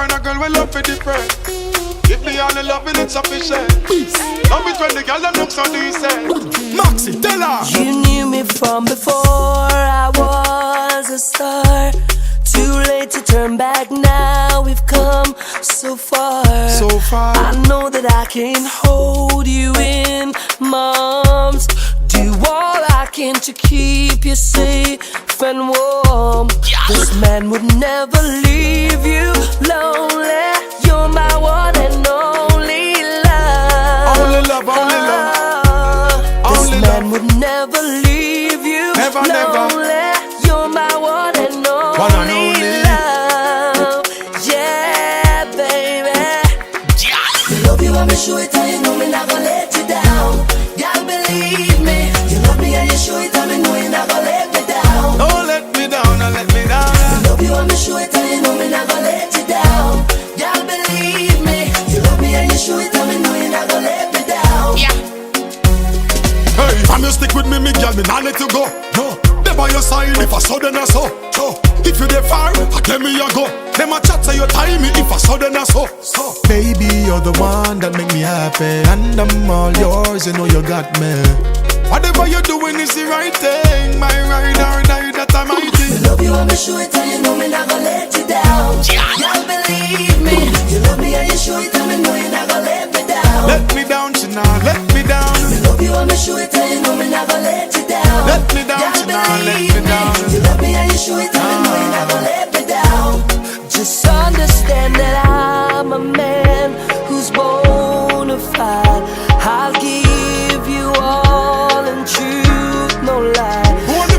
find a girl with love for different. Give me all the loving, it's sufficient. Love it when the girl them look so decent. Maxi, tell her. You knew me from before I was a star. Too late to turn back now, we've come so far. So far. I know that I can hold you in my arms. Do all I can to keep you safe and warm. This man would never leave you lonely. You're my one and only love. Only love, only love. This Only man love. would never leave you Never, lonely. never. You're my one and only, One and only. love. Yeah, baby. You love you, I'ma show it, and you know me not gonna let you down. Y'all believe me. You love me and you show it, and me know you not gonna let me down. Don't let me down, don't let me down. You love you, I'ma show it, and you know me not gonna let you down. Y'all believe me. You love me and you show it, and me know you not gonna let me down. Hey, from you stick with me, girl, me not let you go. No, they by your side if I saw then I saw. So, if you dey far, let me a go. Them a chat say you tie me if I saw then I saw. So, baby, you're the one that make me happy, and I'm all yours. You know you got me. Whatever you're doing is the right thing. My ride or die, that I'm mighty. You love you, I'ma show it, and you know me not gonna let you down. Y'all believe me. You love me and you show it, and me know you not gonna let me down. Let me down, she not let me down. You love you, I'ma show it, and you know me not gonna let you down. Let me down, Y'all she not let believe me down. You love me and you show it, and me know you not gonna let me down. Just understand that I'm a man who's bona fide. I'll give you all in truth, no lie.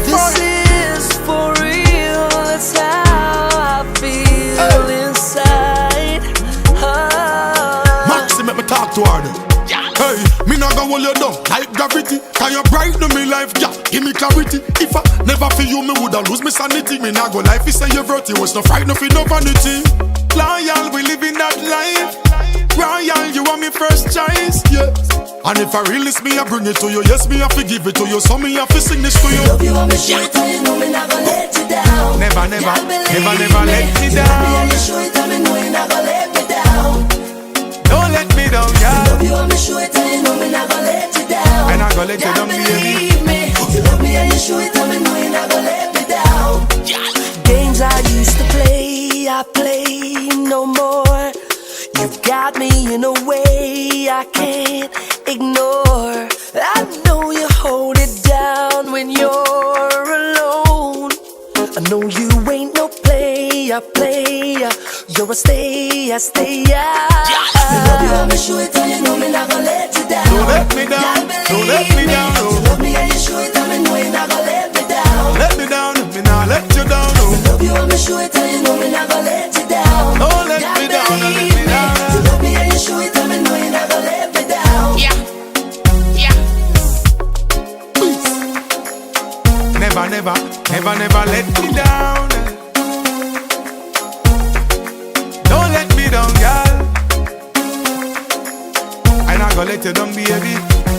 This is for real, that's how I feel inside. Maxi, make me talk to her then. Hey, me not gonna hold you down like gravity. Can you brighten me life, yeah? Give me clarity. If I never feel you, me woulda lose me sanity. Me not go life, is say you virtuous, no fright, no fear, no vanity. Loyal, we live in that life. Royal, you are me first choice, yeah. And if I release me, I bring it to you. Yes, me, I forgive it to you. So me, I fi sing this to you. Love you, I'ma show it, and you know me not gonna let you down. Never, never, Y'all believe never, never let me You love me down. and you show it, and me know you not gonna let me down. Don't let me down, yeah. Love you, I'ma show it, and you know me not gonna let you down. And I gonna let you Y'all down, baby. believe me. You love me and you show it, and me know you not gonna let me down. Games I used to play, I play no more. You got me in a way I can't ignore. I know you hold it down when you're alone. I know you ain't no player. You're a stayer. You love you, I'ma show it, and you know me not gonna let you down. Don't let me down, don't let me down, You oh. love me and you show it, and me know you not gonna let me down. Let me down, me not let you down, oh. Love you, I'ma show it, and you know me not gonna let you down. Don't let me down, don't let me down. You love me and you show it, and me know you not gonna let me down. Never, never, never, never let me down. Don't let me down, girl. I'm not gonna let you down, baby.